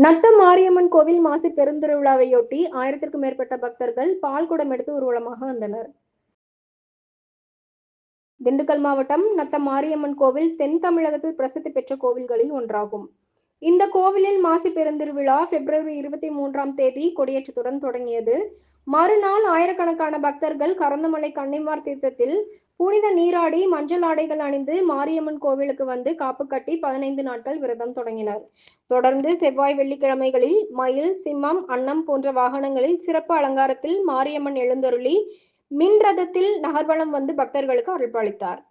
நத்தம் மாரியம்மன் கோவில் மாசி பெருந்திருவிழாவையொட்டி 1000க்கும் மேற்பட்ட பக்தர்கள் பால் குடம் எடுத்து ஊர்வலமாக வந்தனர். திண்டுக்கல் மாவட்டம் நத்தம் மாரியம்மன் கோவில் தென் தமிழகத்தில் பிரசித்தி பெற்ற கோவில்களில் ஒன்றாகும். இந்த கோவிலில் மாசி பெருந்திருவிழா February 23 கொடியேற்றத்துடன் தொடங்கியது. மறுநாள் ஆயிரக்கணக்கான பக்தர்கள் கரந்தமலை கன்னிமார் தீர்த்தத்தில் புனித நீராடி மஞ்சள் ஆடைகள் அணிந்து மாரியம்மன் கோவிலுக்கு வந்து காப்பு கட்டி 15 நாட்கள் விரதம் தொடங்கினர். தொடர்ந்து செவ்வாய் வெள்ளிக்கிழமைகளில் மயில், சிம்மம், அன்னம் போன்ற வாகனங்களில் சிறப்பு அலங்காரத்தில் மாரியம்மன் எழுந்தருளி மின் ரதத்தில் நகர்வலம் வந்து பக்தர்களுக்கு அருள்பாலித்தார்.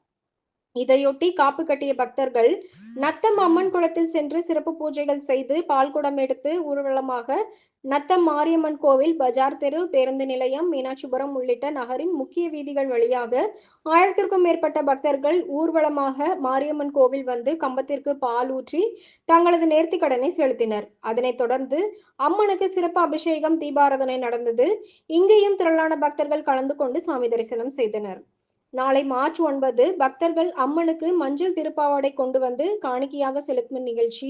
இதையொட்டி காப்பு கட்டிய பக்தர்கள் நத்தம் அம்மன் குளத்தில் சென்று சிறப்பு பூஜைகள் செய்து பால்குடம் எடுத்து ஊர்வலமாக நத்தம் மாரியம்மன் கோவில், பஜார் தெரு, பேருந்து நிலையம், மீனாட்சிபுரம் உள்ளிட்ட நகரின் முக்கிய வீதிகள் வழியாக 1000க்கும் மேற்பட்ட பக்தர்கள் ஊர்வலமாக மாரியம்மன் கோவில் வந்து கம்பத்திற்கு பால் ஊற்றி தங்களது நேர்த்திக் கடனை செலுத்தினர். அதனைத் தொடர்ந்து அம்மனுக்கு சிறப்பு அபிஷேகம், தீபாராதனை நடந்தது. இங்கேயும் திரளான பக்தர்கள் கலந்து கொண்டு சாமி தரிசனம் செய்தனர். நாளை March 9 பக்தர்கள் அம்மனுக்கு மஞ்சள் திருப்பாவாடை கொண்டு வந்து காணிக்கையாக செலுத்தும் நிகழ்ச்சி,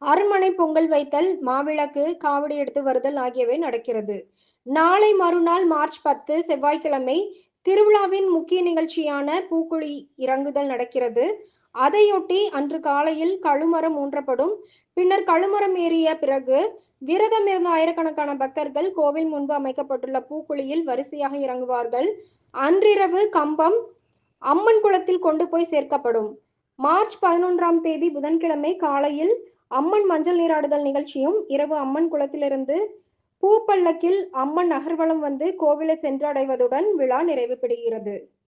அரண்மனை பொங்கல் வைத்தல், மாவிளக்கு, காவடி எடுத்து வருதல் ஆகியவை நடக்கிறது. நாளை மறுநாள் March 10 செவ்வாய்க்கிழமை திருவிழாவின் முக்கிய நிகழ்ச்சியான பூக்குழி இறங்குதல் நடக்கிறது. அதையொட்டி அன்று காலையில் கழுமரம் ஊன்றப்படும். பின்னர் கழுமரம் ஏறிய பிறகு விரதம் இருந்த ஆயிரக்கணக்கான பக்தர்கள் கோவில் முன்பு அமைக்கப்பட்டுள்ள பூக்குழியில் வரிசையாக இறங்குவார்கள். அன்றிரவு கம்பம் அம்மன் குளத்தில் கொண்டு போய் சேர்க்கப்படும். March 11 புதன்கிழமை காலையில் அம்மன் மஞ்சள் நீராடுதல் நிகழ்ச்சியும், இரவு அம்மன் குளத்திலிருந்து பூப்பல்லக்கில் அம்மன் நகர்வலம் வந்து கோவிலை சென்றடைவதுடன் விழா நிறைவு பெறுகிறது.